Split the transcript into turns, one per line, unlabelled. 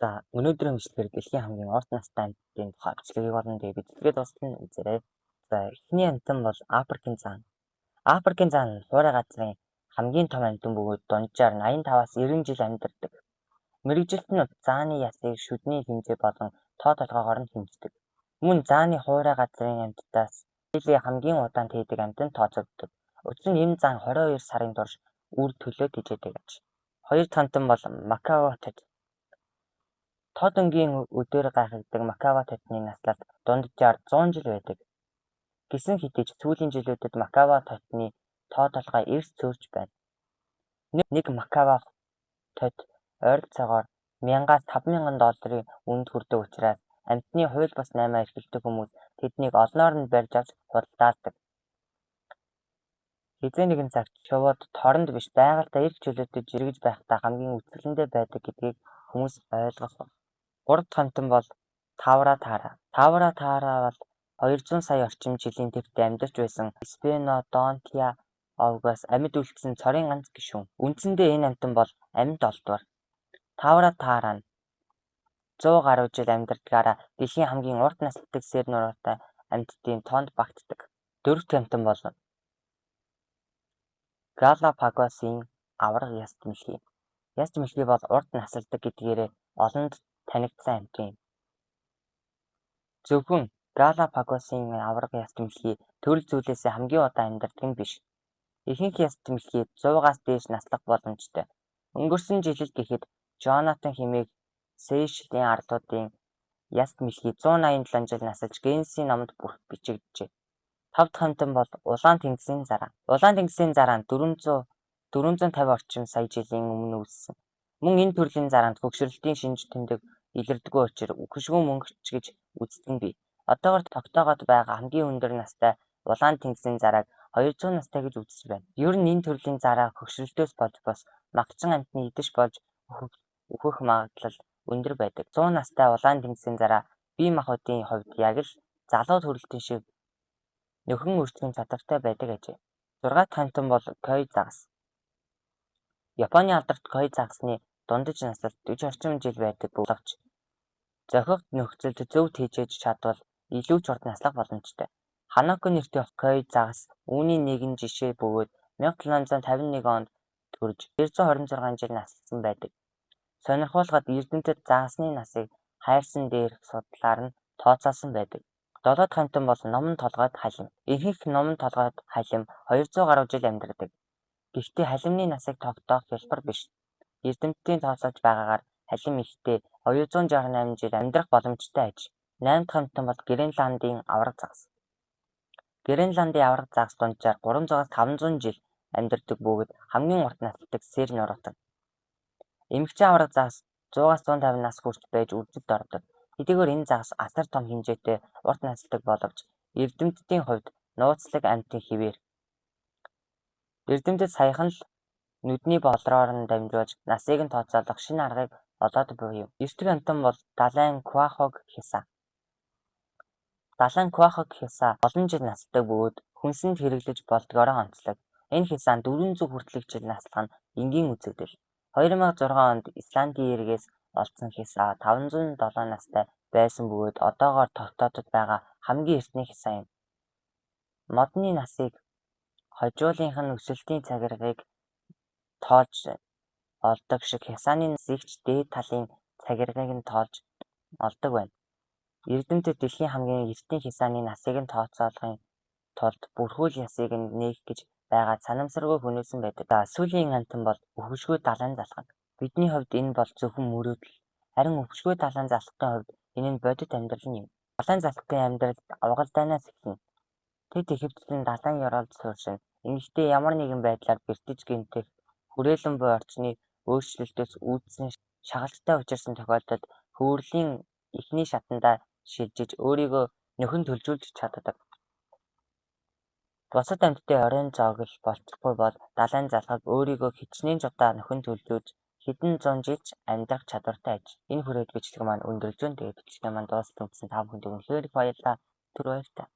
За өнөөдрийн бичлэгээр дэлхийн хамгийн урт настай амьтдын тухай бичлэгийг болно. Тэгээд бичлэгээ дуустал нь үзээрэй. За эхний амьтан бол Африкийн заан. Африкийн заан нь хуурай газрын хамгийн том амьтан бөгөөд дунджаар 85-аас 90 жил амьдардаг. Мэргэжилтнүүд зааны ясыг шүдний хэмжээ болон тоо толгоогоор нь хэмждэг. Мөн зааны хуурай газрын амьтдаас жилийн хамгийн удаан тээдэг амьтанд тооцогддог. Учир нь энэ заан 22 сарын турш үр төлөөд ижээдэг аж. Хоёр дахь амьтан бол Макао тод. Тод өнгийн өдөр гайхагдаг Макао тотны наслалт дунджаар 100 жил байдаг. Гэсэн хэдий ч сүүлийн жилүүдэд Макао тотны тоо толгой эрс цөөрч байна. Нэг Макао тот ойролцоогоор 1000-аас 5,000 долларын үнд хүрдэг учраас амьтны хууль бус наймаа эрхэлдэг хүмүүс тэднийг олноор нь барьж авч худалдаалдаг. Хизээ нэгэн цагт шувууд торонд биш байгальтай эрх чөлөөтэй жиргэж байхдаа хамгийн үсгэлэндээ байдаг гэдгийг хүмүүс ойлгох ба. Гурав дахь амьтан бол Тавра Тара. Тавра Тара бол 200 сая орчим жилийн тэртээ амьдарч байсан Спенодонтия овгоос амьд үлдсэн цорын ганц гишүүн. Үндсэндээ энэ амьтан бол амьд олдвор. Тавра Тара нь 100 гаруй жил амьдардгаараа дэлхийн хамгийн урт наслдаг сэр нуруутай амьтдын тоонд багтдаг. Дөрөв дахь амьтан бол Галапагосын аварга яст мэлхий. Яст мэлхий бол урт насалдаг гэдгээрээ олонд танигдсан амьтан юм. Зөвхөн Галапагосын аварга яст мэлхий төрөл зүйлээсээ хамгийн удаан амьдардаг нь биш. Ихэнх яст мэлхий 100-аас дээш наслах боломжтой. Өнгөрсөн жилд гэхэд Жонатан хэмээх Сейшелийн арлуудын яст мэлхий 187 жил насалж Гиннесийн номонд бичигджээ. Тав дахь амьтан бол Улаан тэнгисийн зараа. Улаан тэнгисийн зараа нь 450 орчим сая жилийн өмнө үүссэн. Мөн энэ төрлийн зараанд хөгшрөлтийн шинж тэмдэг илэрдэггүй учраас үхшгүй мөнгөч гэж үздэг нь бий. Одоогоор тогтоогод байгаа хамгийн өндөр настай Улаан тэнгисийн зарааг 200 настай гэж үзэж байна. Ер нь энэ төрлийн зараа хөгшрөлтөөс болж бас магчин амьтны идэж болж үхэх магадлал өндөр байдаг. 100 настай Улаан тэнгисийн зараа бие махбодын хувьд яг л залуу төрөлтийн шиг нөхөн үржих чадвартай байдаг ажээ. 6 дахь амьтан бол Кой загас. Японы алдарт Кой загасны дундаж наслалт 40 орчим жил байдаг боловч зохих нөхцөлд зөв тэжээж чадвал илүү ч урт наслах боломжтой. Ханако нэртэй Кой загас үүний нэгэн жишээ бөгөөд 1751 онд төрж 226 жил наслсан байдаг. Сонирхуулгаад эрдэмтэд загасны насыг хайрсан дээрх судлаар нь тооцоолсон байдаг. 7 дахь амьтан бол номон толгойд халим. Ихэнх номон толгойд халим 200 гаруй жил амьдардаг. Гэхдээ халимны насыг тогтоох хялбар биш. Эрдэмтдийн тооцоолж байгаагаар халим ихтэй 268 жил амьдрах боломжтой аж. 8 дахь амьтан бол Гренландын аварга загас. Гренландын аварга загас дунджаар 300-аас 500 жил амьдардаг бөгөөд хамгийн урт насалдаг сэр нуруутай. Эмэгтэй аварга загас 100-аас 150 нас хүрч байж үржилд ордог. Хэдийгээр энэ загас асар том хэмжээтэй урт насалдаг боловч эрдэмтдийн хувьд нууцлаг амьтан хэвээр. Эрдэмтэд саяхан л нүдний болроор нь дамжуулж насыг нь тооцоолох шинэ аргыг олоод буй юм. 9 дахь амьтан бол Далайн Куахог Хяса. Далайн Куахог Хяса олон жил насалдаг бөгөөд хүнсэнд хэрэглэж болдгоороо онцлог. Энэ хясаа 400 хүртэлх жил наслах нь энгийн үзэгдэл. 2006 онд Исландийн эргээс олдсон хясаа 507 настай байсан бөгөөд одоогоор тогтоодод байгаа хамгийн эртний хясаа юм. Модны насыг хожуулынх нь өсөлтийн цагиргыг тоолж олдог шиг хясааны насыг ч дээд талын цагиргыг нь тоолж олдог байна. Эрдэмтэд дэлхийн хамгийн эртний хясааны насыг нь тооцоолохын тулд бүрхүүл ясыг нь нээх гэж байгаа санамсаргүй хүнээсэн байдаг. Сүүлийн амьтан бол өвгшгүй далайн залхаг. Бидний хувьд энэ бол зөвхөн мөрөөдөл. Харин өвгшгүй далайн залхагын хувьд энэ нь бодит амьдрал юм. Далайн залхагын амьдрал авгалдаанаас эхэлнэ. Тэд ихэвчлэн далайн ёроолд сууршина. Ингэхдээ ямар нэгэн байдлаар бэртэж гэмтэх хүрээлэн буй орчны өөрчлөлтөөс үүдсэн шагалцтай учирсан тохиолдолд хөвөрлийн эхний шатандаа шилжиж өөрийгөө нөхөн төлжүүлж чаддаг. Бусад амьтдын оройн зоогл болчихгүй бол далайн залхаг өөрийгөө хичнээн ч удаа нөхөн төлжүүлж хэдэн зуун жилч амьдрах чадвартай аж. Энэ хүрээд бичлэг маань өндөрлж байна. Тэгээд бичлэг маань дуустал үзсэн та бүхэнд үнэхээр их баярлалаа. Түр баярлалаа.